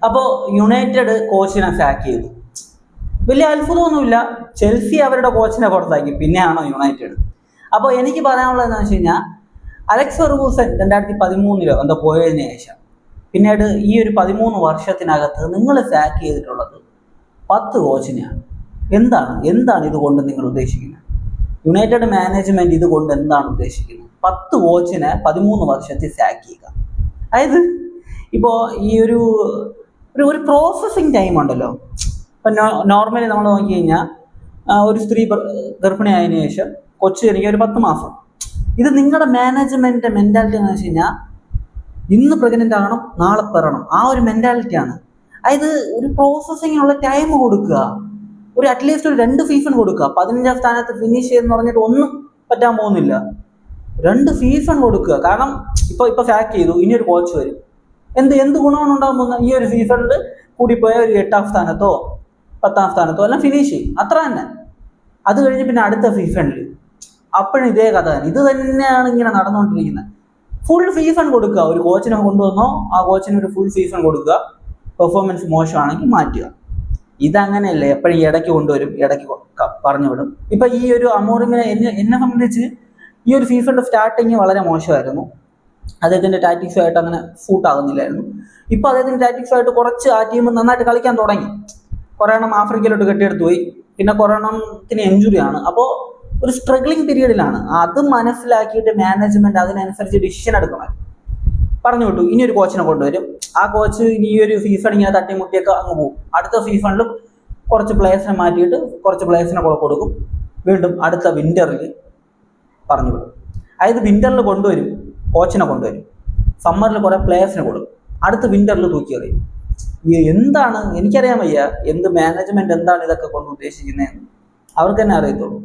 അപ്പോൾ United കോച്ചിനെ sac ചെയ്തു. വലിയ അത്ഭുതമൊന്നുമില്ല. ചെൽസി അവരുടെ കോച്ചിനെ പുറത്താക്കി, പിന്നെയാണോ യുണൈറ്റഡ്? അപ്പോൾ എനിക്ക് പറയാനുള്ളത് എന്താണെന്ന് വെച്ച് കഴിഞ്ഞാൽ, അലക്സ് ഫെർഗൂസൻ 2013 എന്തോ പോയതിനു ശേഷം പിന്നീട് ഈ ഒരു 13 വർഷത്തിനകത്ത് നിങ്ങൾ സാക്ക് ചെയ്തിട്ടുള്ളത് 10 കോച്ചിനെയാണ്. എന്താണ് ഇതുകൊണ്ട് നിങ്ങൾ ഉദ്ദേശിക്കുന്നത്? യുണൈറ്റഡ് മാനേജ്മെന്റ് ഇതുകൊണ്ട് എന്താണ് ഉദ്ദേശിക്കുന്നത്? 10 കോച്ചിനെ 13 വർഷത്തിൽ സാക്ക് ചെയ്യുക. അതായത് ഇപ്പോൾ ഈ ഒരു പ്രോസസ്സിങ് ടൈം ഉണ്ടല്ലോ. ഇപ്പം നോർമലി നമ്മൾ നോക്കി കഴിഞ്ഞാൽ ഒരു സ്ത്രീ ഗർഭിണിയായതിനു ശേഷം കൊച്ചു ജനിക്കുക ഒരു 10 മാസം. ഇത് നിങ്ങളുടെ മാനേജ്മെൻറ്റിൻ്റെ മെൻറ്റാലിറ്റി എന്ന് വെച്ച് കഴിഞ്ഞാൽ ഇന്ന് പ്രഗ്നൻ്റ് ആകണം, നാളെ പെറണം, ആ ഒരു മെൻറ്റാലിറ്റിയാണ്. അതായത് ഒരു പ്രോസസ്സിങ്ങിനുള്ള ടൈം കൊടുക്കുക. അറ്റ്ലീസ്റ്റ് ഒരു 2 സീസൺ കൊടുക്കുക. 15ാം സ്ഥാനത്ത് ഫിനിഷ് ചെയ്യുമെന്ന് പറഞ്ഞിട്ട് ഒന്നും പറ്റാൻ പോകുന്നില്ല. 2 സീസൺ കൊടുക്കുക. കാരണം ഇപ്പോൾ സാക്ക് ചെയ്തു, ഇനിയൊരു കോച്ച് വരും. എന്ത് ഗുണമാണ് ഉണ്ടാകാൻ പോകുന്നത്? ഈ ഒരു സീസണിൽ കൂടിപ്പോയ ഒരു 8ാം സ്ഥാനത്തോ 10ാം സ്ഥാനത്തോ എല്ലാം ഫിനിഷ് ചെയ്യും, അത്ര തന്നെ. അത് കഴിഞ്ഞ് പിന്നെ അടുത്ത സീസണിൽ അപ്പോഴും ഇതേ കഥ തന്നെ. ഇത് തന്നെയാണ് ഇങ്ങനെ നടന്നുകൊണ്ടിരിക്കുന്നത്. ഫുൾ സീസൺ കൊടുക്കുക. ഒരു കോച്ചിനെ കൊണ്ടുവന്നോ ആ കോച്ചിന് ഒരു ഫുൾ സീസൺ കൊടുക്കുക. പെർഫോമൻസ് മോശമാണെങ്കിൽ മാറ്റുക. ഇതങ്ങനെയല്ലേ, എപ്പോഴും ഇടയ്ക്ക് കൊണ്ടുവരും, ഇടയ്ക്ക് പറഞ്ഞു വിടും. ഇപ്പം ഈ ഒരു അമോറിമിനെ എന്നെ സംബന്ധിച്ച് ഈ ഒരു സീസണിൻ്റെ സ്റ്റാർട്ടിങ് വളരെ മോശമായിരുന്നു. അദ്ദേഹത്തിൻ്റെ ടാക്ടിക്സുമായിട്ട് അങ്ങനെ സൂട്ടാകുന്നില്ലായിരുന്നു. ഇപ്പോൾ അദ്ദേഹത്തിൻ്റെ ടാക്ടിക്സുമായിട്ട് കുറച്ച് ആ ടീം നന്നായിട്ട് കളിക്കാൻ തുടങ്ങി. കുറേ എണ്ണം ആഫ്രിക്കയിലോട്ട് കെട്ടിയെടുത്ത് പോയി, പിന്നെ കുറേ എണ്ണത്തിന് ഇഞ്ചുറിയാണ്. അപ്പോൾ ഒരു സ്ട്രഗ്ലിംഗ് പീരീഡിലാണ്. അത് മനസ്സിലാക്കിയിട്ട് മാനേജ്മെന്റ് അതിനനുസരിച്ച് ഡിസിഷൻ എടുക്കണം. പറഞ്ഞു വിട്ടു, ഇനി ഒരു കോച്ചിനെ കൊണ്ടുവരും. ആ കോച്ച് ഇനി ഈ ഒരു സീസൺ ഇങ്ങനെ തട്ടിമുട്ടിയൊക്കെ അങ്ങ് പോകും. അടുത്ത സീസണിൽ കുറച്ച് പ്ലേയേഴ്സിനെ മാറ്റിയിട്ട് കുറച്ച് പ്ലേയേഴ്സിനെ കൂടെ കൊടുക്കും. വീണ്ടും അടുത്ത വിൻ്ററിൽ പറഞ്ഞു വിടും. അതായത് വിൻ്ററിൽ കൊണ്ടുവരും, കോച്ചിനെ കൊണ്ടുവരും, സമ്മറിൽ കുറേ പ്ലേയേഴ്സിനെ കൊടുക്കും, അടുത്ത വിൻ്ററിൽ തൂക്കി എറിയും. എന്താണ് എനിക്കറിയാൻ വയ്യ, എന്ത് മാനേജ്മെന്റ് എന്താണ് ഇതൊക്കെ കൊണ്ട് ഉദ്ദേശിക്കുന്നതെന്ന് അവർക്ക് തന്നെ അറിയത്തുള്ളൂ.